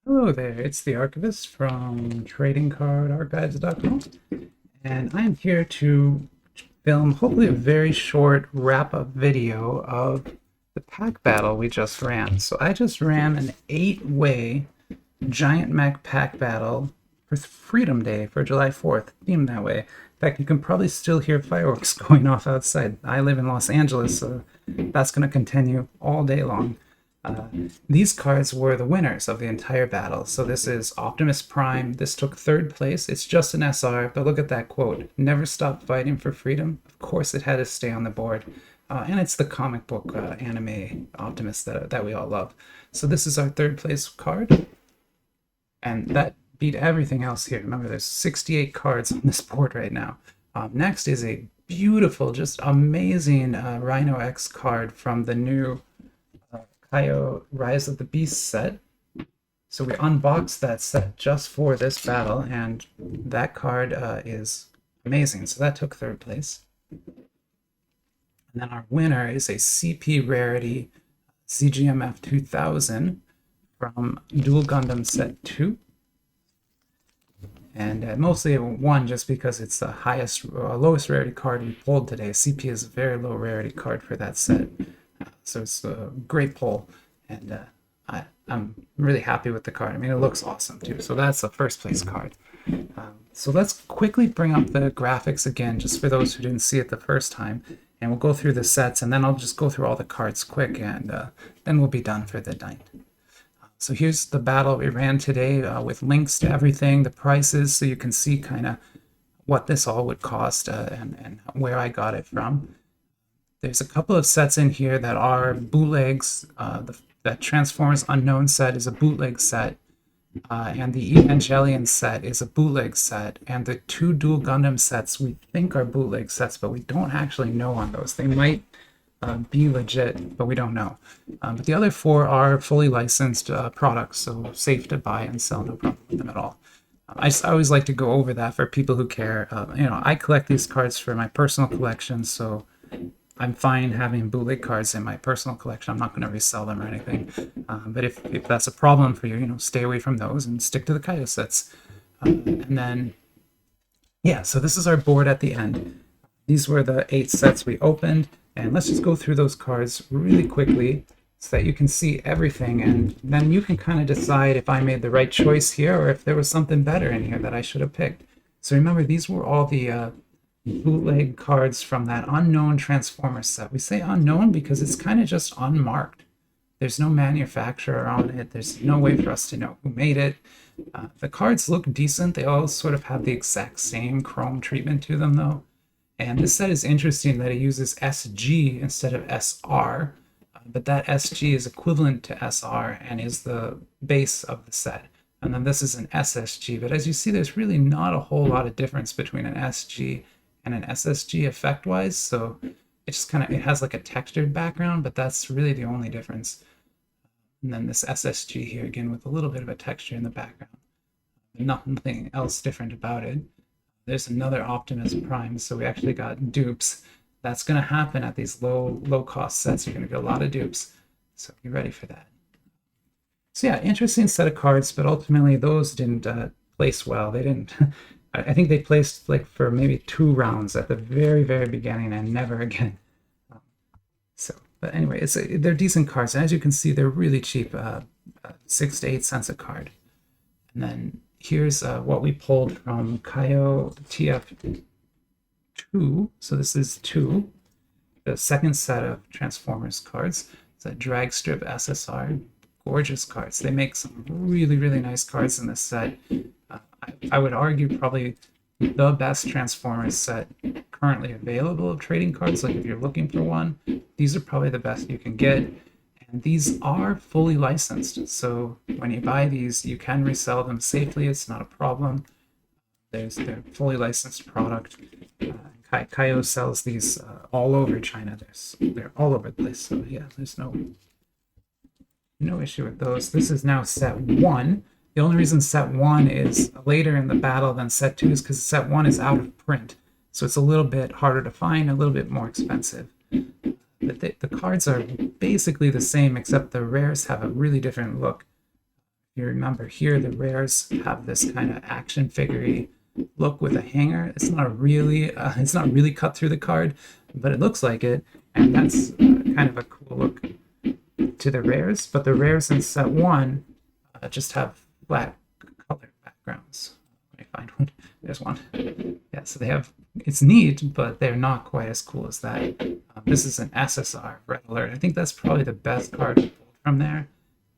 Hello there, it's the Archivist from TradingCardArchives.com, and I'm here to film hopefully a very short wrap-up video of the pack battle we just ran. So I just ran an 8-way Giant Mech pack battle for Freedom Day for July 4th, themed that way. In fact, you can probably still hear fireworks going off outside. I live in Los Angeles, so that's going to continue all day long. These cards were the winners of the entire battle. So this is Optimus Prime. This took third place. It's just an SR, but look at that quote. Never stop fighting for freedom. Of course it had to stay on the board. And it's the comic book anime Optimus that we all love. So this is our third place card. And that beat everything else here. Remember, there's 68 cards on this board right now. Next is a beautiful, just amazing Rhino X card from the new Kaio Rise of the Beast set. So we unboxed that set just for this battle, and that card is amazing. So that took third place. And then our winner is a CP Rarity CGMF 2000 from Dual Gundam Set 2. And mostly it won just because it's the lowest rarity card we pulled today. CP is a very low rarity card for that set. So it's a great pull, and I'm really happy with the card. I mean, it looks awesome too. So that's the first place card. So let's quickly bring up the graphics again, just for those who didn't see it the first time. And we'll go through the sets, and then I'll just go through all the cards quick, and then we'll be done for the night. So here's the battle we ran today with links to everything, the prices, so you can see kind of what this all would cost and where I got it from. There's a couple of sets in here that are bootlegs. That Transformers Unknown set is a bootleg set, and the Evangelion set is a bootleg set, and the two Dual Gundam sets we think are bootleg sets, but we don't actually know on those. They might be legit, but we don't know. But the other four are fully licensed products, so safe to buy and sell, no problem with them at all. I always like to go over that for people who care. I collect these cards for my personal collection, so I'm fine having bootleg cards in my personal collection. I'm not going to resell them or anything. But if that's a problem for you, stay away from those and stick to the Kaio sets. And then, yeah, so this is our board at the end. These were the 8 sets we opened. And let's just go through those cards really quickly so that you can see everything. And then you can kind of decide if I made the right choice here or if there was something better in here that I should have picked. So remember, these were all the bootleg cards from that unknown Transformers set. We say unknown because it's kind of just unmarked. There's no manufacturer on it. There's no way for us to know who made it. The cards look decent. They all sort of have the exact same chrome treatment to them, though. And this set is interesting that it uses SG instead of SR, but that SG is equivalent to SR and is the base of the set. And then this is an SSG, but as you see, there's really not a whole lot of difference between an SG and an SSG effect-wise, so it just it has like a textured background, but that's really the only difference. And then this SSG here, again, with a little bit of a texture in the background. Nothing else different about it. There's another Optimus Prime, so we actually got dupes. That's going to happen at these low-cost sets. You're going to get a lot of dupes, so be ready for that. So yeah, interesting set of cards, but ultimately those didn't place well. They didn't... I think they placed like for maybe 2 rounds at the very, very beginning and never again. But anyway, they're decent cards. And as you can see, they're really cheap, 6 to 8 cents a card. And then here's what we pulled from Kaio TF2. So this is 2, the second set of Transformers cards. It's a drag strip SSR. Gorgeous cards. They make some really, really nice cards in this set. I would argue probably the best Transformers set currently available of trading cards. Like if you're looking for one, these are probably the best you can get. And these are fully licensed. So when you buy these, you can resell them safely. It's not a problem. They're fully licensed product. Kaio sells these all over China. They're all over the place. So yeah, there's no issue with those. This is now set 1. The only reason set 1 is later in the battle than set 2 is because set 1 is out of print. So it's a little bit harder to find, a little bit more expensive. But the cards are basically the same, except the rares have a really different look. If you remember here, the rares have this kind of action figure look with a hanger. It's not really cut through the card, but it looks like it, and that's kind of a cool look to the rares. But the rares in set one just have flat color backgrounds. Let me find one. There's one. Yeah, so they have. It's neat, but they're not quite as cool as that. This is an SSR Red Alert. I think that's probably the best card pulled from there.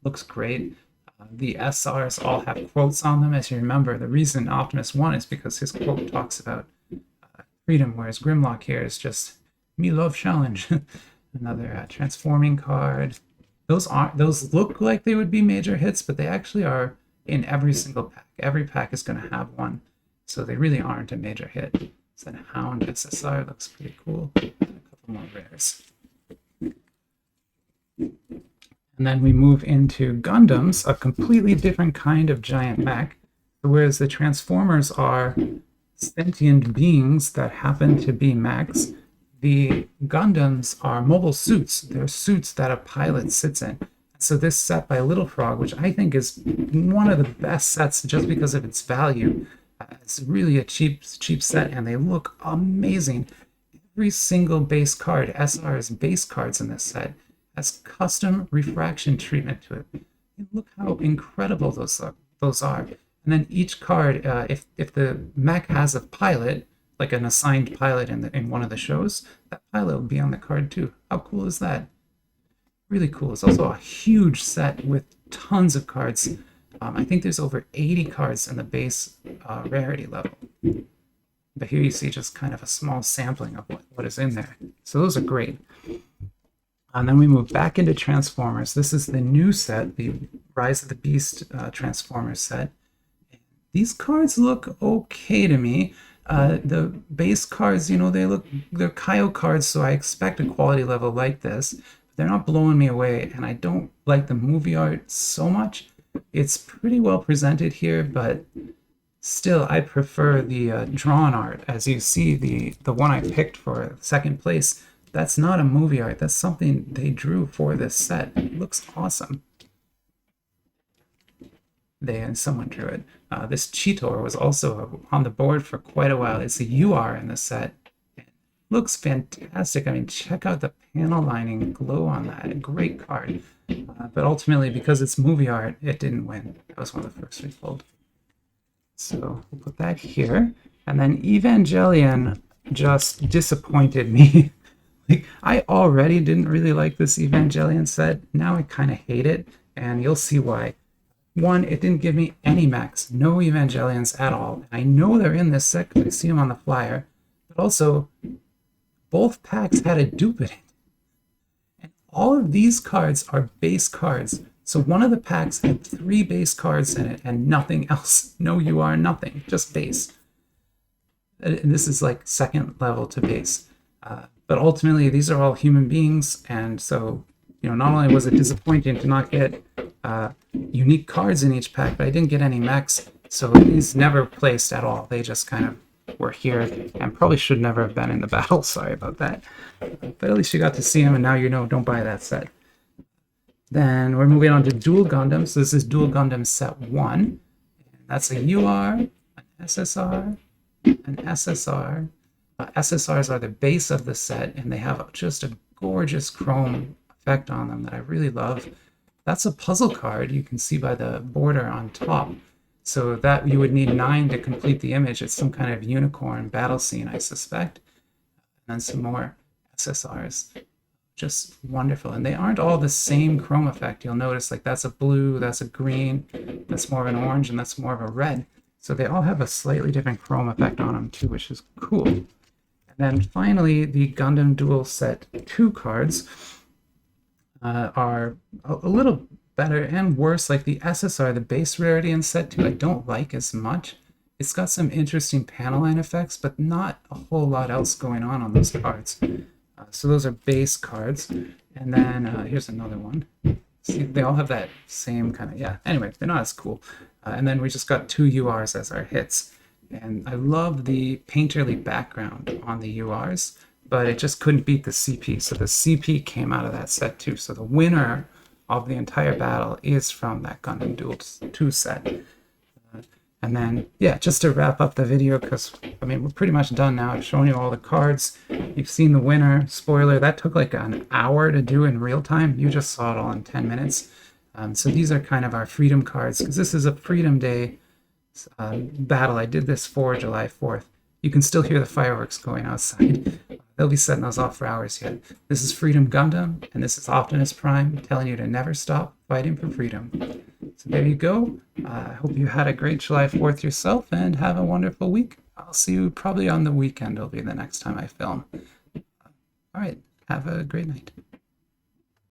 Looks great. The SRs all have quotes on them. As you remember, the reason Optimus won is because his quote talks about freedom, whereas Grimlock here is just "me love challenge." Another transforming card. Those look like they would be major hits, but they actually are in every single pack. Every pack is going to have one, so they really aren't a major hit. So then Hound SSR looks pretty cool. A couple more rares. And then we move into Gundams, a completely different kind of giant mech. Whereas the Transformers are sentient beings that happen to be mechs, the Gundams are mobile suits. They're suits that a pilot sits in. So this set by Little Frog, which I think is one of the best sets just because of its value, it's really a cheap set, and they look amazing. Every single base card, SR's base cards in this set, has custom refraction treatment to it. Look how incredible those are. And then each card, if the mech has a pilot, like an assigned pilot in one of the shows, that pilot will be on the card too. How cool is that? Really cool. It's also a huge set with tons of cards. I think there's over 80 cards in the base rarity level. But here you see just kind of a small sampling of what is in there. So those are great. And then we move back into Transformers. This is the new set, the Rise of the Beast Transformers set. These cards look okay to me. The base cards, they're Kaio cards, so I expect a quality level like this. They're not blowing me away, and I don't like the movie art so much. It's pretty well presented here, but still, I prefer the drawn art. As you see, the one I picked for second place, that's not a movie art. That's something they drew for this set. It looks awesome. Someone drew it. This Cheetor was also on the board for quite a while. It's a UR in the set. It looks fantastic. I mean, check out the panel lining glow on that. Great card. But ultimately, because it's movie art, it didn't win. That was one of the first we pulled. So we'll put that here. And then Evangelion just disappointed me. Like, I already didn't really like this Evangelion set. Now I kind of hate it, and you'll see why. One, it didn't give me any mechs, no Evangelions at all. And I know they're in this set because I see them on the flyer. But also, both packs had a dupe in it. And all of these cards are base cards. So one of the packs had 3 base cards in it and nothing else. No UR, nothing, just base. And this is like second level to base. But ultimately, these are all human beings, and so, not only was it disappointing to not get unique cards in each pack, but I didn't get any mechs, so these never placed at all. They just kind of were here, and probably should never have been in the battle. Sorry about that. But at least you got to see them, and now don't buy that set. Then we're moving on to Dual Gundams. So this is Dual Gundam Set 1. And that's a UR, an SSR, an SSR. SSRs are the base of the set, and they have just a gorgeous chrome effect on them that I really love. That's a puzzle card, you can see by the border on top. So that you would need 9 to complete the image. It's some kind of unicorn battle scene, I suspect. And then some more SSRs. Just wonderful. And they aren't all the same chrome effect. You'll notice, like, that's a blue, that's a green, that's more of an orange, and that's more of a red. So they all have a slightly different chrome effect on them too, which is cool. And then finally, the Gundam Duel Set 2 cards are a little better and worse. Like the SSR, the base rarity in Set 2, I don't like as much. It's got some interesting panel line effects, but not a whole lot else going on those cards. So those are base cards. And then here's another one. See, they all have that same kind of, yeah. Anyway, they're not as cool. And then we just got 2 URs as our hits. And I love the painterly background on the URs, but it just couldn't beat the CP. So the CP came out of that set too. So the winner of the entire battle is from that Gundam Duel 2 set. And then, yeah, just to wrap up the video, because, I mean, we're pretty much done now. I've shown you all the cards. You've seen the winner. Spoiler, that took like an hour to do in real time. You just saw it all in 10 minutes. So these are kind of our freedom cards, because this is a Freedom Day battle. I did this for July 4th. You can still hear the fireworks going outside. They'll be setting those off for hours yet. This is Freedom Gundam, and this is Optimus Prime telling you to never stop fighting for freedom. So there you go. I hope you had a great July 4th yourself, and have a wonderful week. I'll see you probably on the weekend. It'll be the next time I film. All right. Have a great night.